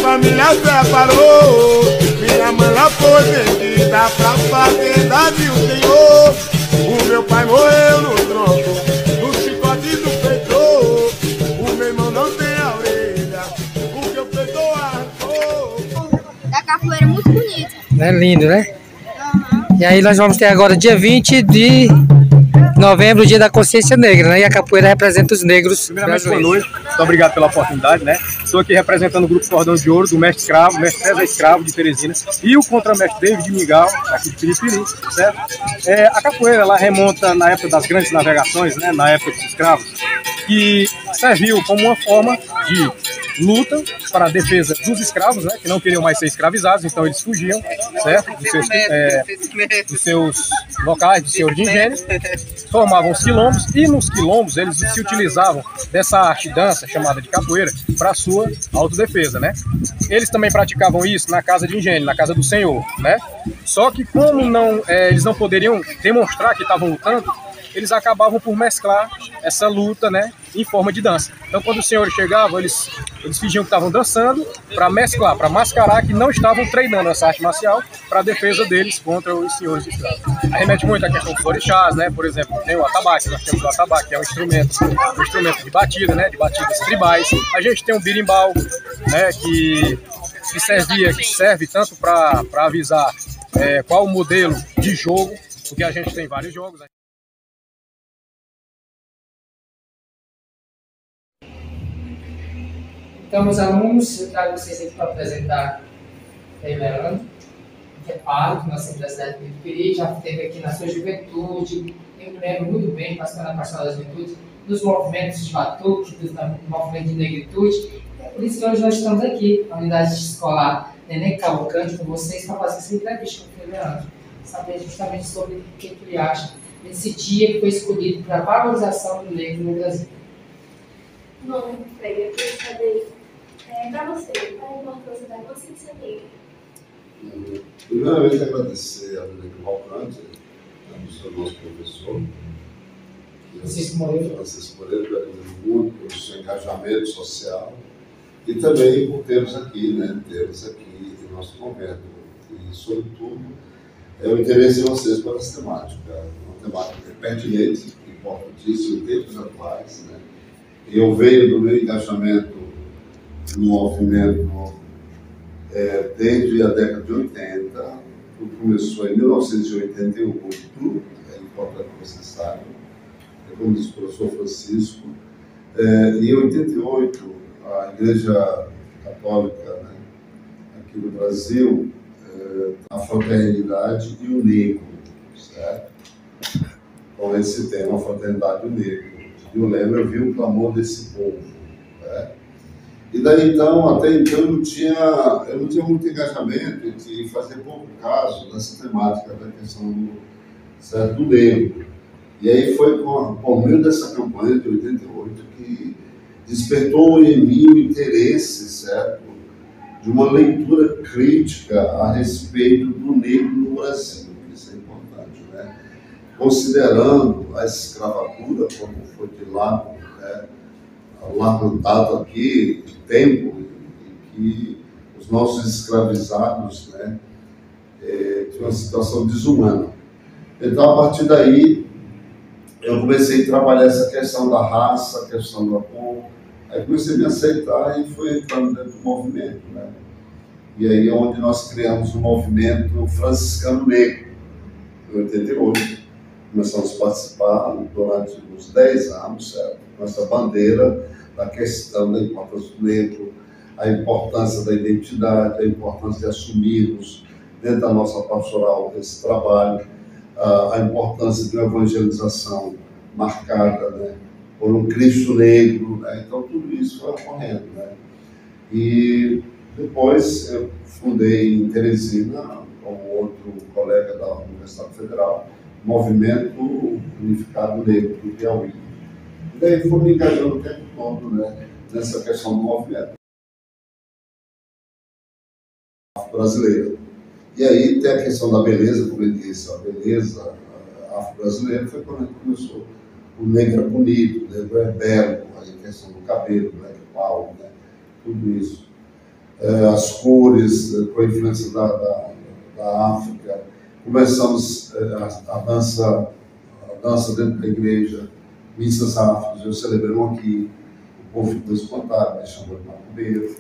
Família separou, minha mãe lá foi vendida pra fazenda de um senhor. O meu pai morreu no tronco, no chicote do feitor. O meu irmão não tem a orelha, porque o feitor arrancou. Da capoeira muito bonita. É lindo, né? Uhum. E aí nós vamos ter agora dia 20 de novembro, o dia da consciência negra, né? E a capoeira representa os negros. Primeiramente, boa noite. Muito obrigado pela oportunidade, né? Estou aqui representando o Grupo Cordão de Ouro do mestre escravo, mestre César Escravo de Teresina e o contramestre David Mingau, aqui de Piripiri, certo? A capoeira, ela remonta na época das grandes navegações, né? Na época dos escravos, que serviu como uma forma de luta para a defesa dos escravos, né? Que não queriam mais ser escravizados, então eles fugiam, certo? Dos seus locais, do senhor de engenho, formavam os quilombos, e nos quilombos eles se utilizavam dessa arte dança chamada de capoeira para sua autodefesa, né? Eles também praticavam isso na casa de engenho, na casa do senhor, né? Só que como eles não poderiam demonstrar que estavam lutando, eles acabavam por mesclar essa luta, né, em forma de dança. Então, quando os senhores chegavam, eles fingiam que estavam dançando para mesclar, para mascarar que não estavam treinando essa arte marcial para a defesa deles contra os senhores de escravos. Remete muito à questão dos orixás, né? Por exemplo, tem o atabaque, nós temos o atabaque, que é um instrumento de batida, né, de batidas tribais. A gente tem o birimbau, né, que serve tanto para avisar qual o modelo de jogo, porque a gente tem vários jogos. Então, meus alunos, eu trago vocês aqui para apresentar o Leandro, que é pároco na Assembleia da cidade de Piripiri, já esteve aqui na sua juventude. Eu me lembro muito bem, participando da Pastoral da Juventude, dos movimentos de batuque, do movimento de negritude. É por isso que hoje nós estamos aqui, na unidade escolar Neném Cavalcante, com vocês, para fazer essa entrevista com o Leandro, saber justamente sobre o que ele acha desse dia que foi escolhido para a valorização do negro no Brasil. Bom, Freire, eu queria saber, para você, qual a importância da consciência negra? Primeiramente, agradecer a Neném Cavalcante, o nosso professor, Francisco Moreira, pelo muito, pelo seu engajamento social e também por termos aqui, em nosso convento. E, sobretudo, é o interesse de vocês pela essa temática. Uma temática pertinente, importantíssima em tempos atuais, né? Eu venho do meu engajamento no movimento desde a década de 80, tudo começou em 1988, é importante que vocês saibam, como disse o professor Francisco. Em 88, a Igreja Católica, né, aqui no Brasil, a fraternidade e o negro, certo? Com esse tema, a fraternidade e o negro. E o lema, eu vi o clamor desse povo, né? E daí então, até então, eu não tinha muito engajamento e fazer pouco caso dessa temática da questão do negro. E aí foi por meio dessa campanha de 88 que despertou em mim o interesse, certo, de uma leitura crítica a respeito do negro no Brasil. Isso é importante, né? Considerando a escravatura como foi de lá, né, largado aqui, de tempo, em que os nossos escravizados, né, tinham uma situação desumana. Então, a partir daí, eu comecei a trabalhar essa questão da raça, a questão da cor. Aí comecei a me aceitar e fui entrando dentro do movimento, né? E aí é onde nós criamos o movimento franciscano negro, em 88. Começamos a participar durante uns 10 anos, certo? Com essa bandeira da questão da importância do negro, a importância da identidade, a importância de assumirmos dentro da nossa pastoral esse trabalho, a importância de uma evangelização marcada, né, por um Cristo negro, né? Então tudo isso foi ocorrendo, né? E depois eu fundei em Teresina, com outro colega da Universidade Federal, o Movimento Unificado Negro do Piauí. E daí fui me engajando o tempo todo, né, nessa questão do movimento afro-brasileira. E aí tem a questão da beleza, como eu disse, a beleza afro-brasileira foi quando a gente começou. O negro é bonito, o negro é belo, a questão do cabelo, black power, né, tudo isso. As cores, com a influência da África. Começamos a dança dentro da igreja, missas afros, eu celebrei aqui, o povo ficou espantado, me chamou de macumbeiro,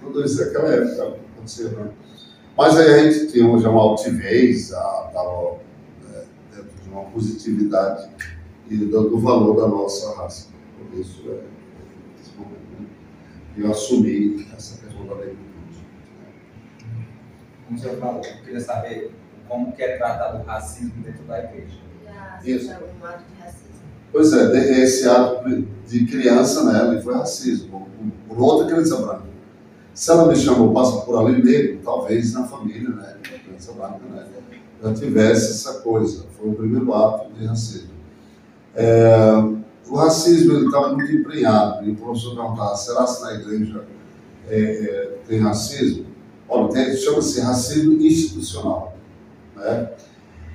tudo isso naquela época aconteceu, né? Mas aí a gente tinha já uma altivez, estava dentro de uma positividade e do valor da nossa raça. Por isso, nesse momento, né, eu assumi essa questão da negritude. Como o senhor falou, eu queria saber como que é tratado o racismo dentro da igreja. Isso. Um ato de racismo. Pois é, esse ato de criança, né, ele foi racismo, por outra criança branca. Se ela me chamou, passa por ali negro, talvez na família, né, criança branca, né, já tivesse essa coisa. Foi o primeiro ato de racismo. O racismo ele estava muito emprenhado, e o professor perguntava, será que na igreja tem racismo? Olha, chama-se racismo institucional, né?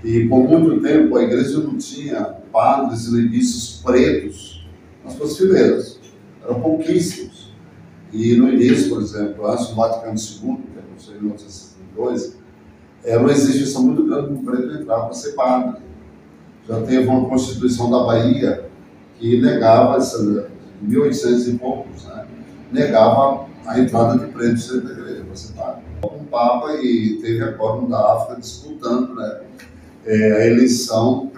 E por muito tempo a igreja não tinha padres e levitas pretos nas suas fileiras, eram pouquíssimos. E no início, por exemplo, antes do Vaticano II, que aconteceu em 1962, era uma exigência muito grande para o preto entrar para ser padre. Já teve uma Constituição da Bahia que negava, em 1800 e poucos, né, negava a entrada de pretos dentro da igreja para ser padre. Um Papa e teve agora um da África disputando, né, a eleição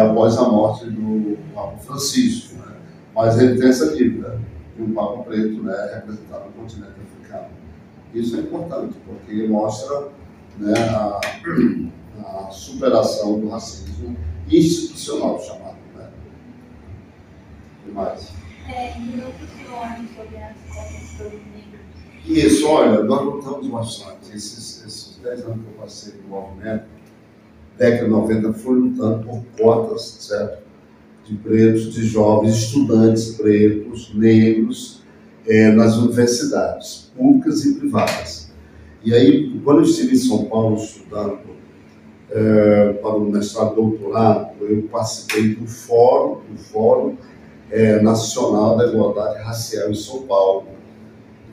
após a morte do Papa Francisco, né? Mas ele tem essa dívida de um Papa preto, né, representado no continente africano. Isso é importante, porque mostra, né, a superação do racismo institucional chamado. Né? E mais? Não funciona sobre as cotas negras. Isso, olha, nós lutamos bastante. Esses 10 anos que eu passei no movimento, década de 90, fui lutando por cotas, certo? De pretos, de jovens, estudantes pretos, negros, nas universidades públicas e privadas. E aí, quando eu estive em São Paulo estudando para o mestrado e doutorado, eu participei do Fórum Nacional da Igualdade Racial em São Paulo.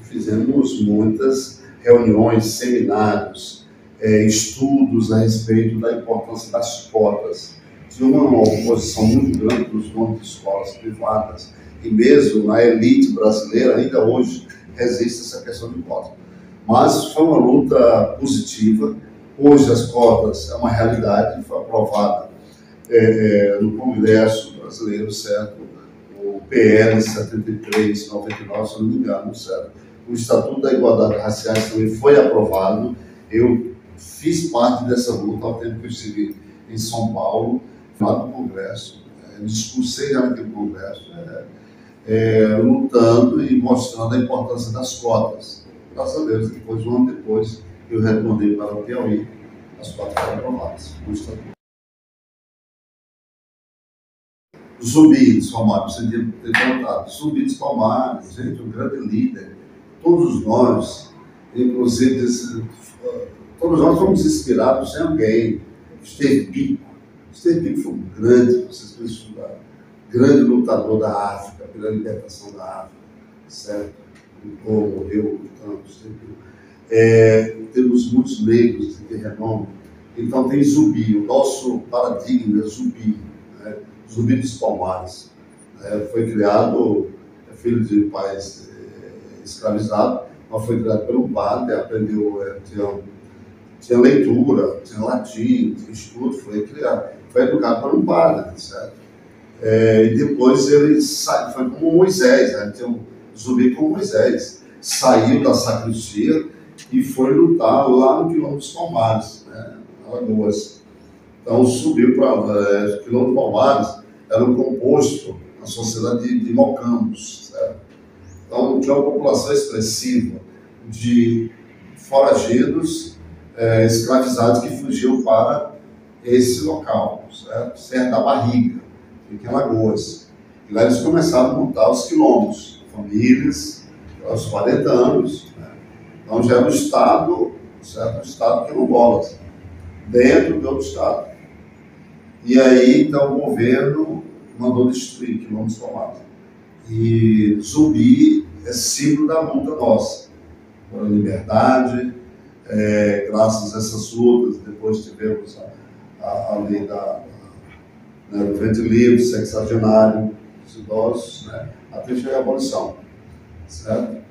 Fizemos muitas reuniões, seminários, estudos a respeito da importância das cotas. Tinha uma oposição muito grande dos donos de escolas privadas e mesmo na elite brasileira, ainda hoje, resiste essa questão de cotas. Mas foi uma luta positiva. Hoje as cotas é uma realidade, foi aprovada no Congresso brasileiro, certo? O PL 73/99, se não me engano, certo? O Estatuto da Igualdade Racial também foi aprovado. Eu fiz parte dessa luta ao tempo que eu estive em São Paulo, lá no Congresso, discursei naquele Congresso, lutando e mostrando a importância das cotas. Graças a Deus, depois, um ano depois, eu retornei para o Piauí, as cotas foram aprovadas no Estatuto. Zumbi dos Palmares, você tem perguntado. Zumbi dos Palmares, gente, um grande líder. Todos nós, inclusive, todos nós fomos inspirados em alguém. Esteve Biko foi um grande, vocês precisam estudar, grande lutador da África, pela libertação da África, certo? O povo morreu lutando, temos muitos negros de renome. Então tem Zumbi, o nosso paradigma é Zumbi, né? Zumbi dos Palmares. Foi criado, filho de pais escravizados, mas foi criado pelo padre, aprendeu, tinha leitura, tinha latim, tinha estudo, foi educado por um padre, certo? E depois ele foi como Moisés, né? Tinha um Zumbi como Moisés, saiu da sacristia e foi lutar lá no quilômetro dos Palmares, né? Alagoas. Então subiu para o quilômetro dos Palmares, eram compostos na sociedade de mocambos, certo? Então, tinha uma população expressiva de foragidos, escravizados que fugiam para esse local, certo? Serra da Barriga, fica em Alagoas. E lá eles começaram a montar os quilombos, famílias, aos 40 anos. Né? Então já era um Estado, certo? Um Estado quilombola, dentro de outro Estado. E aí, então, o governo mandou destruir quilombos tomados. E Zumbi é símbolo da luta nossa, pela liberdade. Graças a essas lutas, depois tivemos a lei do Frente Livre, sexagenário, dos idosos, né, até chegar à abolição, certo?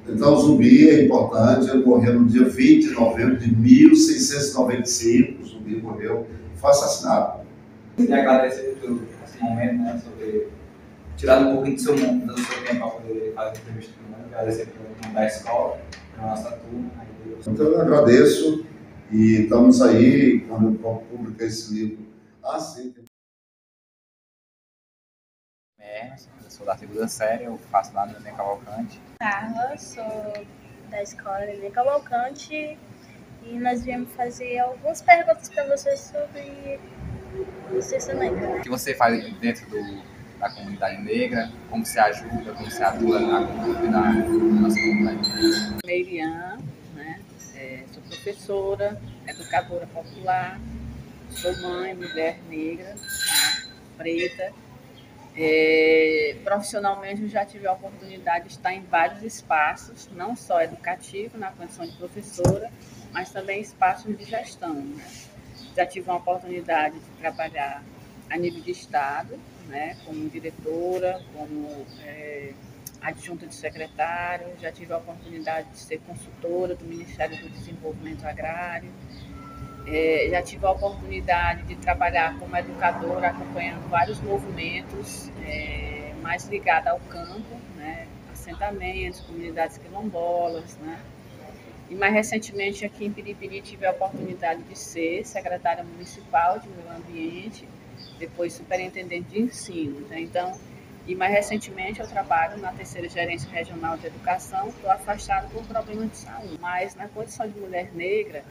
Então, Zumbi é importante, ele morreu no dia 20 de novembro de 1695, Zumbi morreu, foi assassinado. E agradecer por esse momento, né, sobre tirar um pouquinho do seu tempo para poder fazer a entrevista comigo, agradecer pelo nome da escola, pela nossa turma. Então, eu agradeço e estamos aí, quando eu publicar esse livro, assim. Eu sou da segunda série, eu faço lá no Neném Cavalcante. Carla, sou da escola Neném Cavalcante e nós viemos fazer algumas perguntas para você sobre Consciência Negra. O que você faz dentro da comunidade negra? Como você ajuda, como você atua na comunidade, na nossa comunidade? Meirian, né? Sou professora, educadora popular, sou mãe, mulher negra, né? Preta. Profissionalmente eu já tive a oportunidade de estar em vários espaços, não só educativo, na condição de professora, mas também espaços de gestão, né? Já tive uma oportunidade de trabalhar a nível de Estado, né, como diretora, como adjunta de secretário, já tive a oportunidade de ser consultora do Ministério do Desenvolvimento Agrário, já tive a oportunidade de trabalhar como educadora, acompanhando vários movimentos mais ligados ao campo, né, assentamentos, comunidades quilombolas, né? E mais recentemente aqui em Piripiri tive a oportunidade de ser secretária municipal de meio ambiente, depois superintendente de ensino, né? Então, e mais recentemente eu trabalho na 3ª Gerência Regional de Educação, estou afastada por problemas de saúde, mas na condição de mulher negra,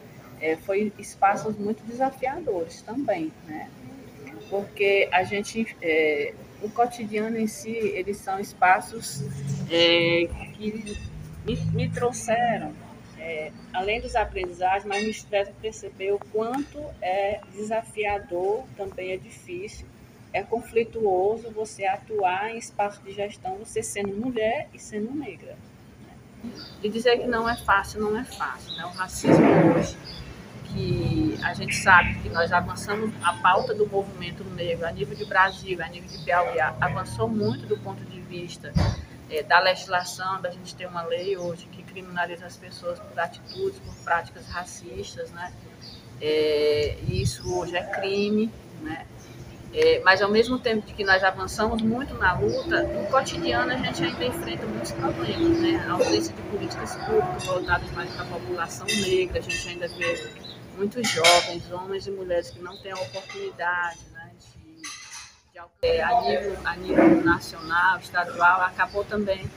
foi espaços muito desafiadores também, né? Porque a gente, o cotidiano em si, eles são espaços que me trouxeram, além dos aprendizagens, mas me fizeram perceber o quanto é desafiador, também é difícil, é conflituoso você atuar em espaço de gestão, você sendo mulher e sendo negra. Né? De dizer que não é fácil, não é fácil. Né? O racismo hoje, que a gente sabe que nós avançamos a pauta do movimento negro a nível de Brasil, a nível de Piauí, avançou muito do ponto de vista da legislação, da gente ter uma lei hoje que criminaliza as pessoas por atitudes, por práticas racistas, né? Isso hoje é crime, né? Mas ao mesmo tempo que nós avançamos muito na luta, no cotidiano a gente ainda enfrenta muitos problemas, né? A ausência de políticas públicas voltadas mais para a população negra, a gente ainda vê muitos jovens, homens e mulheres que não têm a oportunidade, né? A nível nacional, estadual, acabou também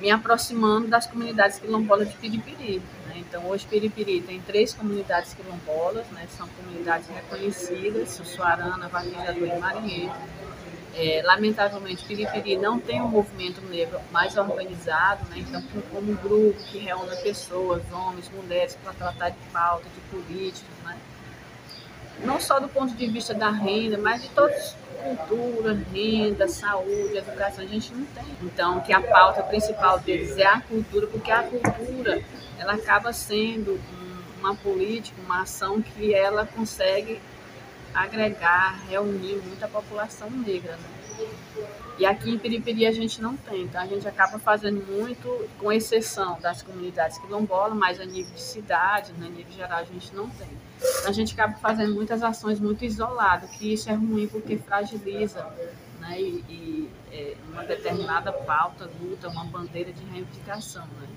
me aproximando das comunidades quilombolas de Piripiri. Né? Então, hoje Piripiri tem 3 comunidades quilombolas, né? São comunidades reconhecidas, Sussuarana, Vaquejador e Marinheiro. Lamentavelmente, Piripiri não tem um movimento negro mais organizado, né? Então, como um grupo que reúne pessoas, homens, mulheres, para tratar de pauta, de políticas, né? Não só do ponto de vista da renda, mas de todas, cultura, renda, saúde, educação, a gente não tem. Então, que a pauta principal deles é a cultura, porque a cultura, ela acaba sendo uma política, uma ação que ela consegue agregar, reunir muita população negra, né? E aqui em Piripiri a gente não tem, então a gente acaba fazendo muito, com exceção das comunidades quilombolas, mas a nível de cidade, né, a nível geral a gente não tem. Então, a gente acaba fazendo muitas ações muito isoladas, que isso é ruim porque fragiliza, né, uma determinada pauta, luta, uma bandeira de reivindicação, né?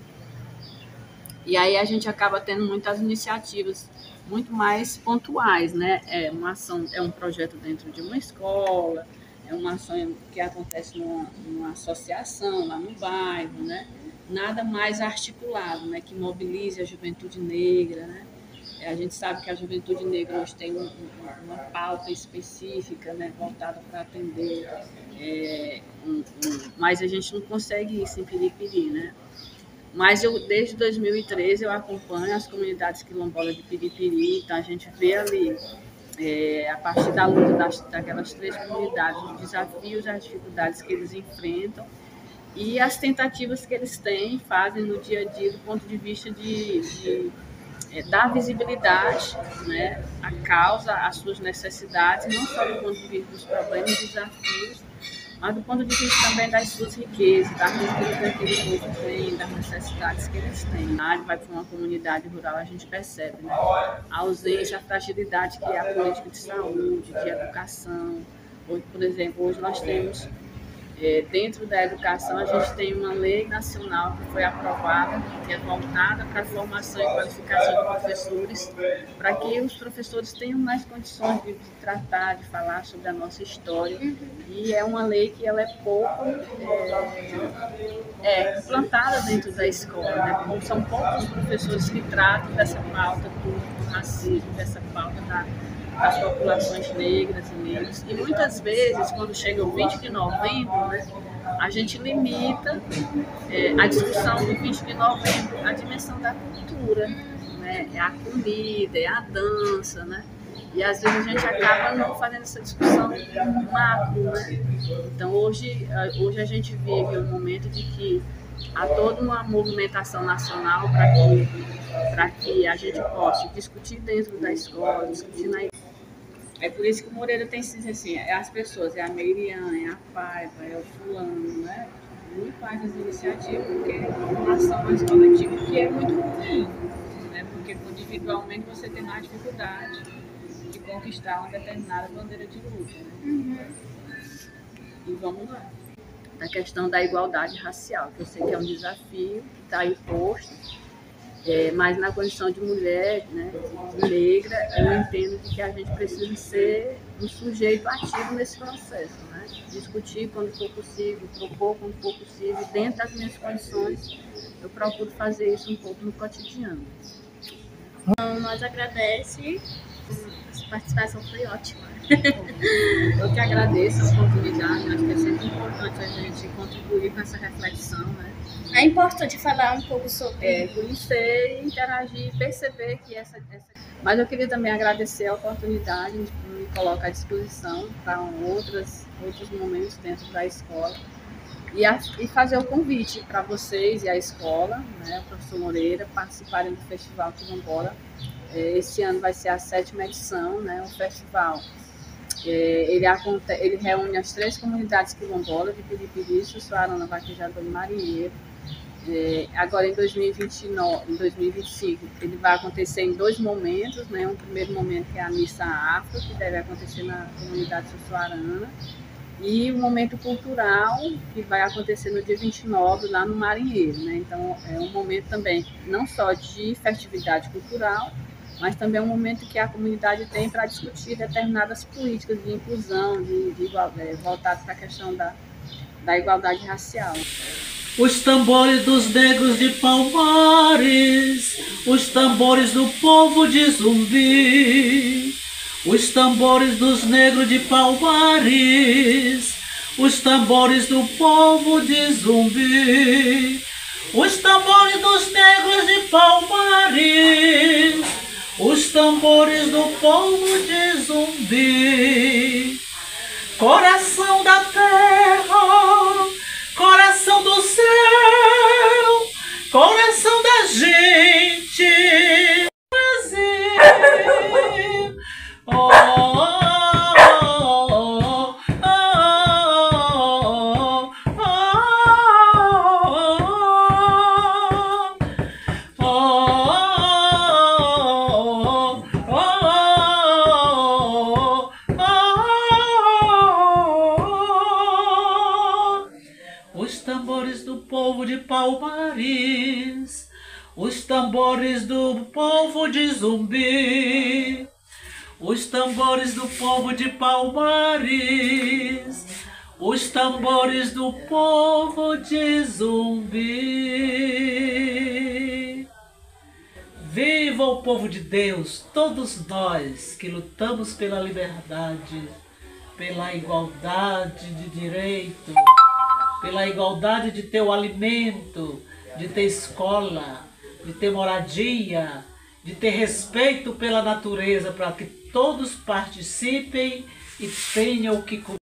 E aí a gente acaba tendo muitas iniciativas muito mais pontuais, né? É uma ação, é um projeto dentro de uma escola, é uma ação que acontece numa associação lá no bairro, né? Nada mais articulado, né? Que mobilize a juventude negra, né? A gente sabe que a juventude negra hoje tem uma pauta específica, né? Voltada para atender, mas a gente não consegue isso em Piripiri, né? Mas desde 2013 eu acompanho as comunidades quilombolas de Piripiri, então a gente vê ali, a partir da luta daquelas 3 comunidades, os desafios, as dificuldades que eles enfrentam e as tentativas que eles fazem no dia a dia do ponto de vista de dar visibilidade, né, à causa, às suas necessidades, não só do ponto de vista dos problemas e desafios, mas do ponto de vista também das suas riquezas, da riqueza que aquele povo tem, das necessidades que eles têm. A vai para uma comunidade rural, a gente percebe, né, a ausência, a fragilidade que é a política de saúde, de educação. Hoje, por exemplo, hoje nós temos, dentro da educação, a gente tem uma lei nacional que foi aprovada, que é voltada para a formação e qualificação de professores, para que os professores tenham mais condições de tratar, de falar sobre a nossa história. E é uma lei que ela é pouco implantada dentro da escola, né? São poucos os professores que tratam dessa pauta do racismo, dessa pauta das populações negras e negros. E muitas vezes, quando chega o 20 de novembro, né, a gente limita a discussão do 20 de novembro à dimensão da cultura, né? É a comida, é a dança, né? E às vezes a gente acaba não fazendo essa discussão macro, né? Então hoje a gente vive um momento de que há toda uma movimentação nacional para que a gente possa discutir dentro da escola, discutir na. É por isso que o Moreira tem sido assim, as pessoas, a Meiriane, a Paiva, o fulano, né? Muito faz as iniciativas, porque é uma ação mais coletiva, que é muito ruim, né? Porque individualmente você tem mais dificuldade de conquistar uma determinada bandeira de luta, né? E vamos lá. Da questão da igualdade racial, que eu sei que é um desafio, que está aí posto, mas na condição de mulher, né, negra, eu entendo que a gente precisa ser um sujeito ativo nesse processo, né? Discutir quando for possível, propor quando for possível, dentro das minhas condições, eu procuro fazer isso um pouco no cotidiano. Então, nós agradecemos, a participação foi ótima. Eu que agradeço a oportunidade, acho que é sempre importante a gente contribuir com essa reflexão, né? É importante falar um pouco sobre conhecer, interagir, perceber que essa. Mas eu queria também agradecer a oportunidade de me colocar à disposição para outros momentos dentro da escola e fazer o convite para vocês e a escola, né, o professor Moreira, participarem do Festival Quilombola. Esse ano vai ser a 7ª edição, né? O festival ele reúne as 3 comunidades quilombolas de Piripiri, Sussuarana, Vaquejador e Marinheiro. Agora em 2025 ele vai acontecer em 2 momentos, né? Um primeiro momento que é a missa afro, que deve acontecer na comunidade Sussuarana, e um momento cultural que vai acontecer no dia 29 lá no Marinheiro, né? Então é um momento também não só de festividade cultural, mas também é um momento que a comunidade tem para discutir determinadas políticas de inclusão, voltadas para a questão da igualdade racial. Os tambores dos negros de Palmares, os tambores do povo de Zumbi, os tambores dos negros de Palmares, os tambores do povo de Zumbi, os tambores dos negros de Palmares, os tambores do povo de Zumbi. Coração da terra, coração do céu, coração da gente, Brasil. Oh, oh, oh, oh, Os tambores do povo de Palmares, os tambores do povo de Zumbi, os tambores do povo de Palmares, os tambores do povo de Zumbi. Viva o povo de Deus, todos nós que lutamos pela liberdade, pela igualdade de direito, pela igualdade de ter o alimento, de ter escola, de ter moradia, de ter respeito pela natureza, para que todos participem e tenham o que comer.